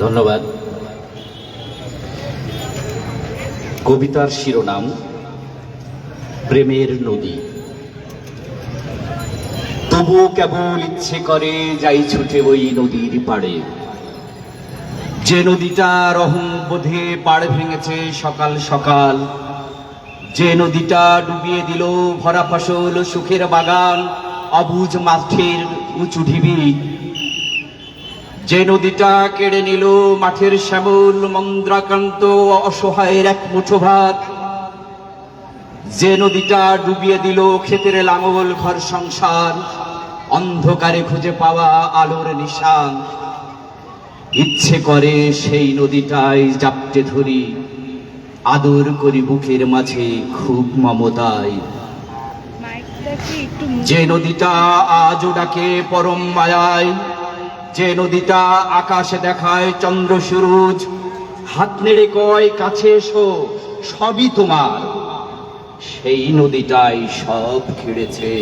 ধন্যবাদ। কবিতার শিরোনাম প্রেমের নদী। তবুও কেবল ইচ্ছে করে যাই ছুটে ওই নদীর পাড়ে, যে নদীটা রহম বোধে পাড় ভেঙেছে সকাল সকাল, যে নদীটা ডুবিয়ে দিল ভরা ফসল সুখের বাগান অবুঝ মাঠের উঁচু ঢিবি, যে নদীটা কেড়ে নিল মাঠের শ্যামল মন্দ্রাকান্ত অসহায়ের এক মুঠো ভাত, যে নদীটা ডুবিয়ে দিল ক্ষেতের লাঙল ঘর সংসার অন্ধকারে খুঁজে পাওয়া আলোর নিশান। ইচ্ছে করে সেই নদীটাই জাপটে ধরি, আদর করি বুকের মাঝে খুব মমতায়। যে নদীটা আজও ডাকে পরম মায়ায়, যে নদীটা আকাশে দেখায় চন্দ্র সূরজ, হাত নেড়ে কয় কাছে এসো সবই তোমার, সেই নদীটাই সব খিড়েছে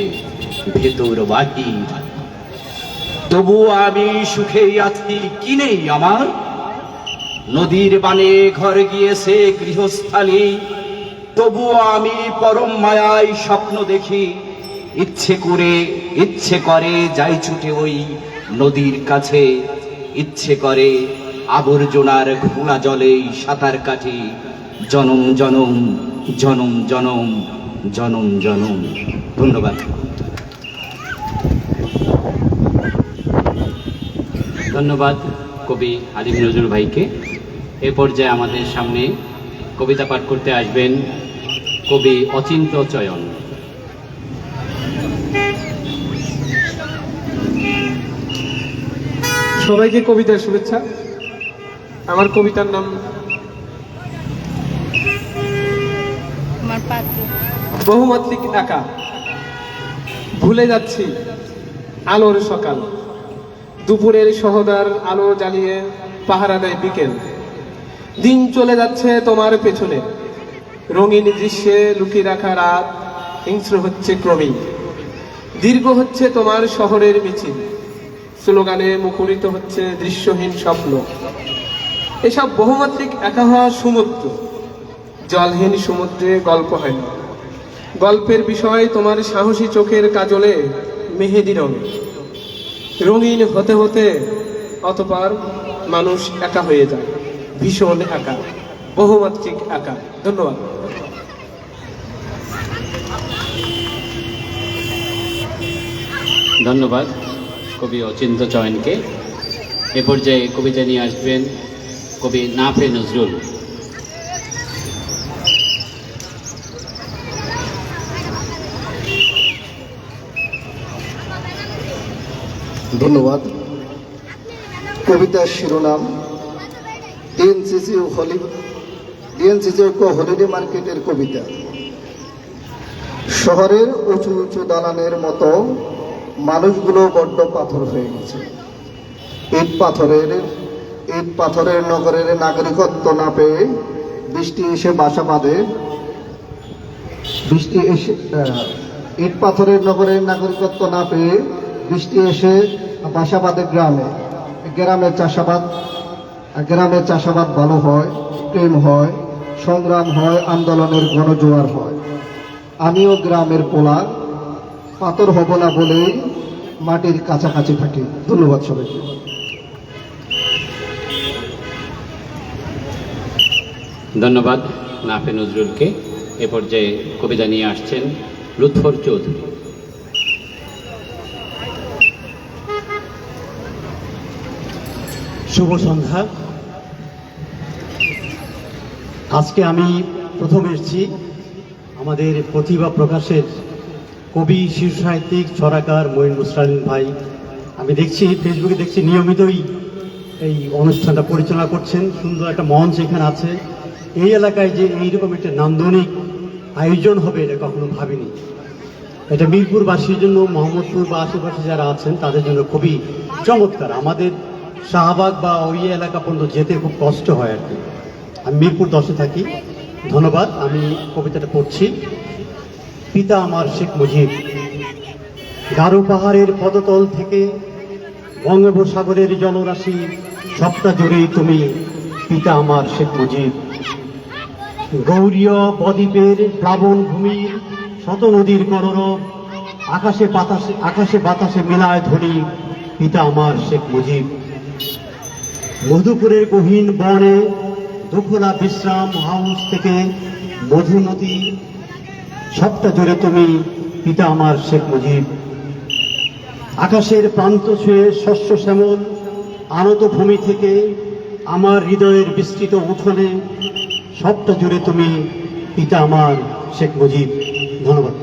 ভেতর বাহির। তবু আমি সুখেই আছি কি নেই আমার, নদীর বানে ঘর গিয়েছে গৃহস্থালী, তবুও আমি পরম মায়ায় স্বপ্ন দেখি, ইচ্ছে করে যাই ছুটে ওই নদীর কাছে, ইচ্ছে করে আবর্জনার ঘোলা জলেই সাঁতার কাটি, জনম জনম জনম জনম জনম জনম। ধন্যবাদ। ধন্যবাদ কবি আলিম নজরুল ভাইকে। এ পর্যায়ে আমাদের সামনে কবিতা পাঠ করতে আসবেন কবি অচিন্ত চয়ন। সবাইকে কবিতার শুভেচ্ছা। আমার কবিতার নাম বহুমাত্রিক একা। ভুলে যাচ্ছি আলোর সকাল, দুপুরের সহদার আলো জ্বালিয়ে পাহারা দেয় বিকেল। দিন চলে যাচ্ছে তোমার পেছনে, রঙিন দৃশ্যে লুকিয়ে রাখা রাত হিংস্র হচ্ছে ক্রমেই। দীর্ঘ হচ্ছে তোমার শহরের মিছিল, স্লোগানে মুখরিত হচ্ছে দৃশ্যহীন স্বপ্ন। এসব বহুমাত্রিক একা হওয়া সমুদ্র, জলহীন সমুদ্রে গল্প হয় না। গল্পের বিষয় তোমার সাহসী চোখের কাজলে মেহেদি রঙে। রঙিন হতে হতে অতঃপর মানুষ একা হয়ে যায়, ভীষণ একা, বহুমাত্রিক একা। ধন্যবাদ। ধন্যবাদ কবি অচিন্ত চয়নকে। এ পর্যায়ে কবিতা নিয়ে আসবেন কবি নাফে নজরুল। ধন্যবাদ। কবিতার শিরোনাম ডিএনসিসি ঐক্য হলিডে মার্কেটের কবিতা। শহরের উঁচু উঁচু দালানের মতো মানুষগুলো বড্ড পাথর হয়ে গেছে। ইট পাথরের নগরের নাগরিকত্ব না পেয়ে বৃষ্টি এসে বাসা বাঁধে। ইট পাথরের নগরের নাগরিকত্ব না পেয়ে বৃষ্টি এসে বাসা বাঁধে গ্রামে। গ্রামের চাষাবাদ ভালো হয়, প্রেম হয়, সংগ্রাম হয়, আন্দোলনের গণজোয়ার হয়। আমিও গ্রামের পোলা, পাথর হব না বলেই মাটির কাছাকাছি থাকি। ধন্যবাদ সবাইকে। ধন্যবাদ নাফে নজরুলকে। এ পর্যায়ে কবিতা নিয়ে আসছেন লুৎফর চৌধুরী। শুভ সন্ধ্যা। আজকে আমি প্রথম এসেছি আমাদের প্রতিভা প্রকাশের কবি, শিশু সাহিত্যিক, ছড়াকার মঈন মুসরালিন ভাই। আমি দেখছি ফেসবুকে দেখছি নিয়মিতই এই অনুষ্ঠানটা পরিচালনা করছেন। সুন্দর একটা মঞ্চ এখানে আছে। এই এলাকায় যে এইরকম একটা নান্দনিক আয়োজন হবে এটা কখনো ভাবিনি। এটা মিরপুরবাসীর জন্য, মোহাম্মদপুর বা আশেপাশে যারা আছেন তাদের জন্য খুবই চমৎকার। আমাদের শাহবাগ বা ওই এলাকা পর্যন্ত যেতে খুব কষ্ট হয় আর কি। আমি মিরপুর 10-এ থাকি। ধন্যবাদ। আমি কবিতাটা পড়ছি। পিতা আমার শেখ মুজিব। গারো পাহাড়ের পদতল থেকে বঙ্গোপসাগরের জলরাশি সবটা জুড়েই তুমি পিতা আমার শেখ মুজিব। গৌরীয় বদ্বীপের প্লাবন ভূমির শত নদীর কলরব আকাশে বাতাসে মিলায় ধরি পিতা আমার শেখ মুজিব। মধুপুরের গহীন বনে দুখোলা বিশ্রাম হাউস থেকে মধুমতি সবটা জুড়ে তুমি পিতা আমার শেখ মুজিব। আকাশের প্রান্ত ছুঁয়ে শস্য শ্যামল আনত ভূমি থেকে আমার হৃদয়ের বিস্তৃত উঠোনে সবটা জুড়ে তুমি পিতা আমার শেখ মুজিব। ধন্যবাদ।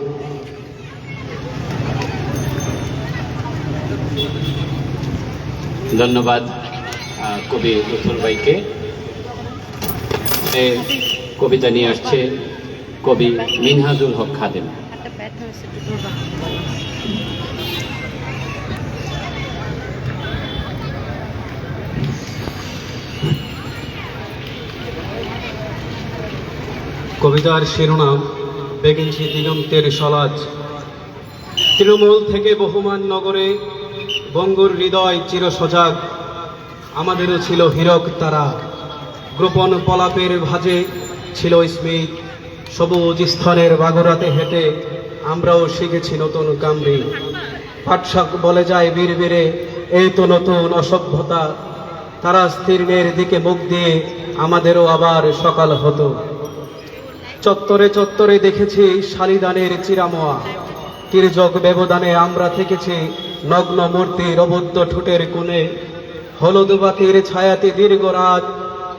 ধন্যবাদ কবি উত্তর ভাইকে। কবিতা নিয়ে আসছে কবি মিনহাজুল হক খাদেম। কবিতার শিরোনাম বেগেছি দিগন্তের সলাজ। তৃণমূল থেকে বহুমান নগরে বঙ্গুর হৃদয় চির সজাগ। আমাদেরও ছিল হীরক তারা, গোপন পলাপের ভাজে ছিল স্মিত। সবুজ স্থলের বাগরাতে হেঁটে আমরাও শিখেছি নতুন কামড়ি। পাটশাক বলে যায় বীর বীরে, এই তো নতুন অসভ্যতা। তারা স্থিরের দিকে মুখ দিয়ে আমাদেরও আবার সকাল হতো। চত্বরে চত্বরে দেখেছি শালিদানের চিরামোয়া। তির্যক ব্যবধানে আমরা থেকেছি নগ্ন মূর্তির অবদ্ধ ঠোঁটের কোণে। হলুদ বাতির ছায়াতে দীর্ঘ রাত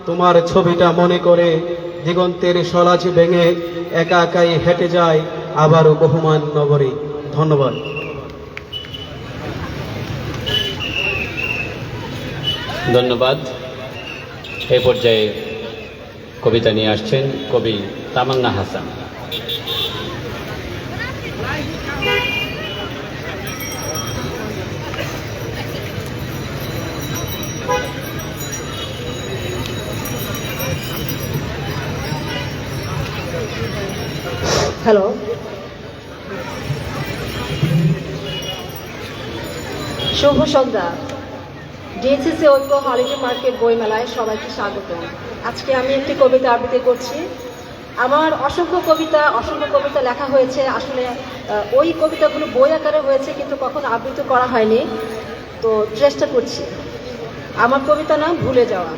তোমার ছবিটা মনে করে দিগন্তের সলাচ ভেঙে একা একাই হেঁটে যায় আবারও বহুমান নগরে। ধন্যবাদ। ধন্যবাদ। এই পর্যায়ে কবিতা নিয়ে আসছেন কবি তামান্না হাসান। হ্যালো, শুভ সন্ধ্যা। ডিএনসিসি ঐক্য হলিডে মার্কেট বইমেলায় সবাইকে স্বাগত। আজকে আমি একটি কবিতা আবৃত্তি করছি। আমার অসংখ্য কবিতা লেখা হয়েছে। আসলে ওই কবিতাগুলো বই আকারে হয়েছে, কিন্তু কখনো আবৃত্তি করা হয়নি, তো চেষ্টা করছি। আমার কবিতা নাম ভুলে যাওয়া।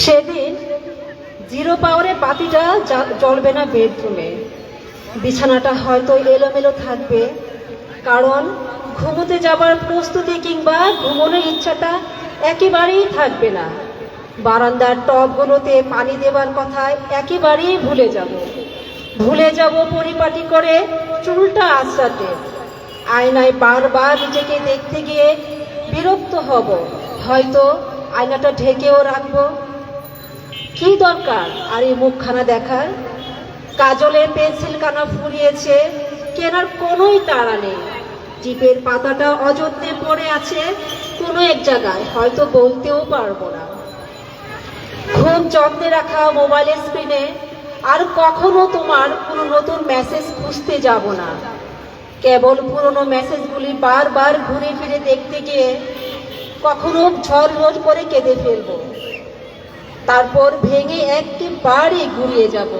সেদিন জিরো পাওয়ারে বাতিটা জ্বলবে না বেডরুমে, বিছানাটা হয়তো এলোমেলো থাকবে, কারণ ঘুমোতে যাবার প্রস্তুতি কিংবা ঘুমোনোর ইচ্ছাটা একেবারেই থাকবে না। বারান্দার টবগুলোতে পানি দেবার কথা একেবারেই ভুলে যাব পরিপাটি করে চুলটা আঁচড়াতে। আয়নায় বারবার নিজেকে দেখতে গিয়ে বিরক্ত হব, হয়তো আয়নাটা ঢেকেও রাখবো। কি দরকার আর এই মুখখানা দেখার? কাজলের পেন্সিল কানা ফুরিয়েছে, কেনার কোনোই তাড়া নেই। টিপের পাতাটা অযত্নে পড়ে আছে কোনো এক জায়গায়, হয়তো বলতেও পারবো না। খুব যত্নে রাখা মোবাইলের স্ক্রিনে আর কখনো তোমার কোনো নতুন মেসেজ খুঁজতে যাব না। কেবল পুরনো মেসেজগুলি বারবার ঘুরে ফিরে দেখতে গিয়ে কখনো ঝড় করে কেঁদে ফেলবো, তারপর ভেঙে একেবারে ঘুরিয়ে যাব।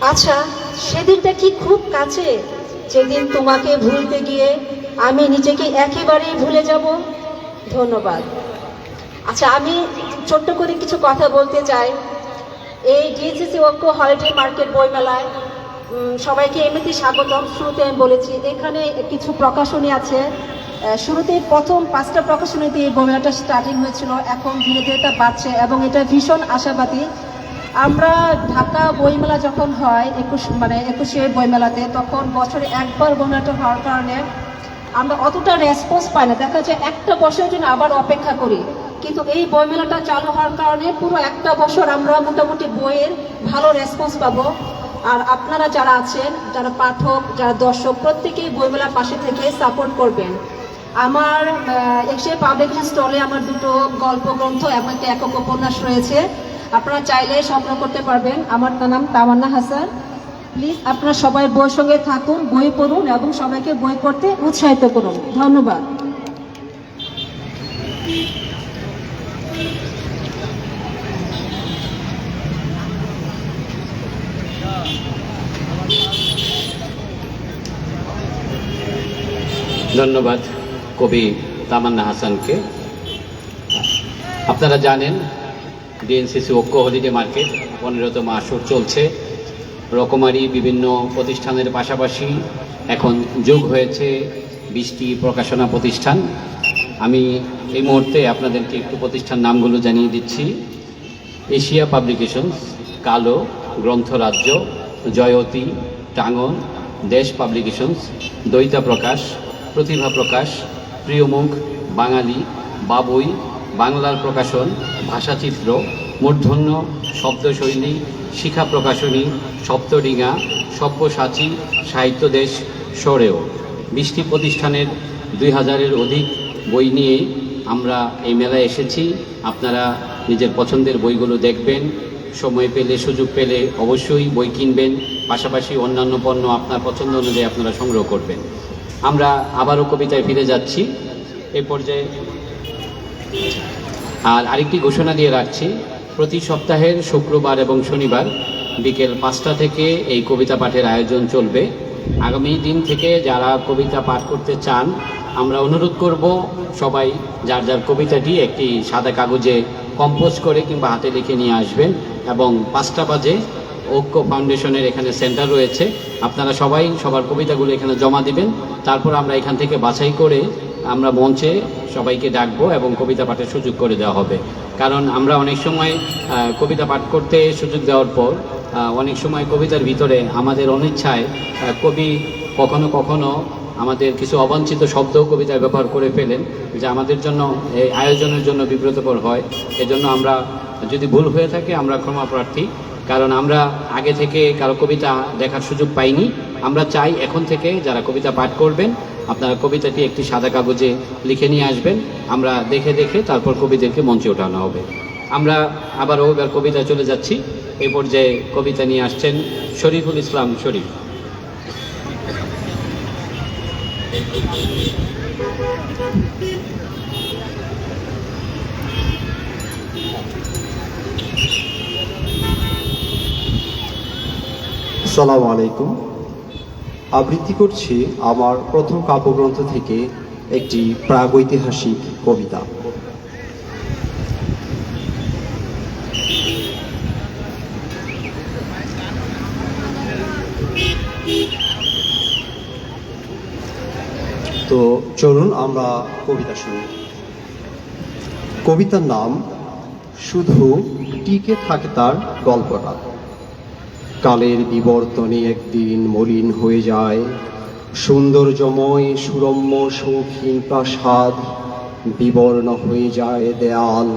আচ্ছা, সেদিনটা কি খুব কাছে, যেদিন তোমাকে ভুলতে গিয়ে আমি নিজেকে একেবারেই ভুলে যাব? ধন্যবাদ। আচ্ছা, আমি ছোট্ট করে কিছু কথা বলতে চাই। এই ডিএনসিসি ঐক্য হলিডে মার্কেট বইমেলায় সবাইকে এমনিতেই স্বাগতম। শুরুতে আমি বলেছি এখানে কিছু প্রকাশনী আছে। শুরুতে প্রথম 5টা প্রকাশনীতে এই বইমেলাটা স্টার্টিং হয়েছিল, এখন ধীরে ধীরে এটা বাড়ছে এবং এটা ভীষণ আশাবাদী। আমরা ঢাকা বইমেলা যখন হয় 21শে বইমেলাতে, তখন বছরে একবার বইমেলাটা হওয়ার কারণে আমরা অতটা রেসপন্স পাই না। দেখা যায় একটা বছরের জন্য আবার অপেক্ষা করি, কিন্তু এই বইমেলাটা চালু হওয়ার কারণে পুরো একটা বছর আমরা মোটামুটি বইয়ের ভালো রেসপন্স পাবো। আর আপনারা যারা আছেন, যারা পাঠক, যারা দর্শক, প্রত্যেকেই বইমেলার পাশে থেকে সাপোর্ট করবেন। আমার এক্সে পাবলিকেশন স্টলে আমার দুটো গল্প গ্রন্থ এবং একটা একক উপন্যাস রয়েছে, আপনারা চাইলে সংগ্রহ করতে পারবেন। আমার নাম তামান্না হাসান। প্লিজ আপনারা সবাই বইয়ের সঙ্গে থাকুন, বই পড়ুন এবং সবাইকে বই পড়তে উৎসাহিত করুন। ধন্যবাদ। ধন্যবাদ কবি তামান্না হাসানকে। আপনারা জানেন ডিএনসিসি ঐক্য হলিডে মার্কেট 15তম আসর চলছে। রকমারি বিভিন্ন প্রতিষ্ঠানের পাশাপাশি এখন যোগ হয়েছে 20টি প্রকাশনা প্রতিষ্ঠান। আমি এই মুহূর্তে আপনাদেরকে একটু প্রতিষ্ঠান নামগুলো জানিয়ে দিচ্ছি। এশিয়া পাবলিকেশনস, কালো, গ্রন্থরাজ্য, জয়তী, টাঙ্গন, দেশ পাবলিকেশনস, দ্বৈতা প্রকাশ, প্রতিভা প্রকাশ, প্রিয়মুখ, বাঙালি, বাবুই, বাংলার প্রকাশন, ভাষাচিত্র, মূর্ধন্য, শব্দশৈলী, শিখা প্রকাশনী, সপ্তডিঙা, সব্যসাচী, সাহিত্য দেশ, সরেও। 20টি প্রতিষ্ঠানের 2000-এর অধিক বই নিয়ে আমরা এই মেলায় এসেছি। আপনারা নিজের পছন্দের বইগুলো দেখবেন, সময় পেলে, সুযোগ পেলে অবশ্যই বই কিনবেন, পাশাপাশি অন্যান্য পণ্য আপনার পছন্দ অনুযায়ী আপনারা সংগ্রহ করবেন। আমরা আবারও কবিতায় ফিরে যাচ্ছি এই পর্যায়ে। আর আরেকটি ঘোষণা দিয়ে রাখছি, প্রতি সপ্তাহের শুক্রবার এবং শনিবার বিকেল 5টা থেকে এই কবিতা পাঠের আয়োজন চলবে। আগামী দিন থেকে যারা কবিতা পাঠ করতে চান, আমরা অনুরোধ করব সবাই যার যার কবিতাটি একটি সাদা কাগজে কম্পোজ করে কিংবা হাতে লিখে নিয়ে আসবেন, এবং 5টা বাজে ঐক্য ফাউন্ডেশনের এখানে সেন্টার রয়েছে, আপনারা সবাই সবার কবিতাগুলো এখানে জমা দিবেন। তারপর আমরা এখান থেকে বাছাই করে আমরা মঞ্চে সবাইকে ডাকবো এবং কবিতা পাঠের সুযোগ করে দেওয়া হবে। কারণ আমরা অনেক সময় কবিতা পাঠ করতে সুযোগ দেওয়ার পর অনেক সময় কবিতার ভিতরে আমাদের অনিচ্ছায় কবি কখনো কখনো আমাদের কিছু অবাঞ্ছিত শব্দ কবিতায় ব্যবহার করে ফেলেন, যা আমাদের জন্য এই আয়োজনের জন্য বিব্রতকর হয়। এজন্য আমরা যদি ভুল হয়ে থাকে আমরা ক্ষমা প্রার্থী, কারণ আমরা আগে থেকে কারো কবিতা দেখার সুযোগ পাইনি। আমরা চাই এখন থেকে যারা কবিতা পাঠ করবেন আপনারা কবিতাটি একটি সাদা কাগজে লিখে নিয়ে আসবেন, আমরা দেখে দেখে তারপর কবিদেরকে মঞ্চে ওঠানো হবে। আমরা আবারও এবার কবিতা চলে যাচ্ছি। এই পর্যায়ে কবিতা নিয়ে আসছেন শরীফুল ইসলাম শরীফ। আসসালামু আলাইকুম। আবৃত্তি করছি আমার প্রথম কাব্যগ্রন্থ থেকে একটি প্রাগৈতিহাসিক কবিতা। তো চলুন আমরা কবিতা শুনি। কবিতার নাম শুধু টিকে থাকে তার গল্পটা। কালের বিবর্তনে একদিন মলিন হয়ে যায় সৌন্দর্যময় সুরম্য শৌখিন প্রাসাদ, বিবর্ণ হয়ে যায় দেয়াল,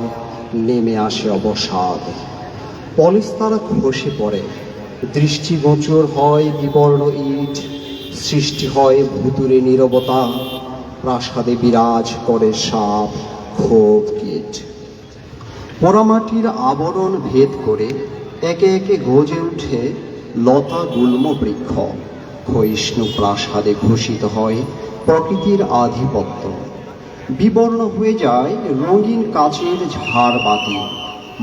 নেমে আসে অবসাদ। পলেস্তারা খসে পড়ে, দৃষ্টিগোচর হয় বিবর্ণ ইট, সৃষ্টি হয় ভুতুরে নীরবতা, প্রাসাদে বিরাজ করে সাপ, ক্ষোভ, কীট। পোড়ামাটির আবরণ ভেদ করে একে একে গজে উঠে লতা গুল্ম বৃক্ষ। ক্ষয়িষ্ণু প্রাসাদে ঘোষিত হয় প্রকৃতির আধিপত্য। বিবর্ণ হয়ে যায় রঙিন কাচের ঝাড়বাতি,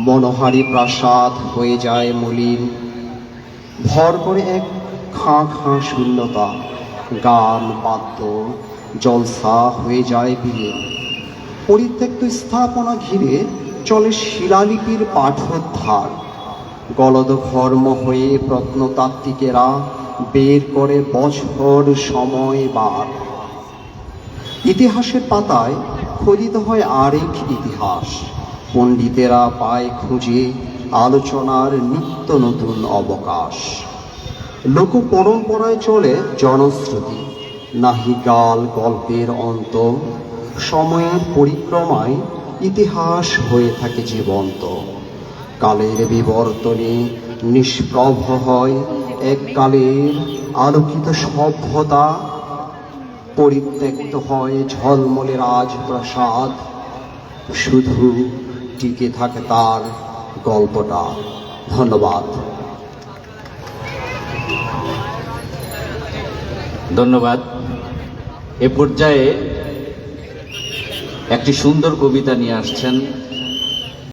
মনোহারী প্রাসাদ হয়ে যায় মলিন। ভর করে এক খাঁ খাঁ শূন্যতা, গান বাদ্য জলসা হয়ে যায় বিলীন। পরিত্যক্ত স্থাপনা ঘিরে চলে শিলালিপির পাঠোদ্ধার। গলদ ঘর্ম হয়ে প্রত্নতাত্ত্বিকেরা বের করে বছর সময় বার। ইতিহাসের পাতায় খোদিত হয় আরেক ইতিহাস, পণ্ডিতেরা পায় খুঁজে আলোচনার নিত্য নতুন অবকাশ। লোক পরম্পরায় চলে জনশ্রুতি, নাহি গাল গল্পের অন্ত। সময়ের পরিক্রমায় ইতিহাস হয়ে থাকে জীবন্ত। কালের বিবর্তনে নিষ্প্রভ হয় এককালের আলোকিত সভ্যতা, পরিত্যক্ত হয় ঝলমলে রাজপ্রাসাদ, শুধু টিকে থাকে তার গল্পটা। ধন্যবাদ। ধন্যবাদ। এ পর্যায়ে একটি সুন্দর কবিতা নিয়ে আসছেন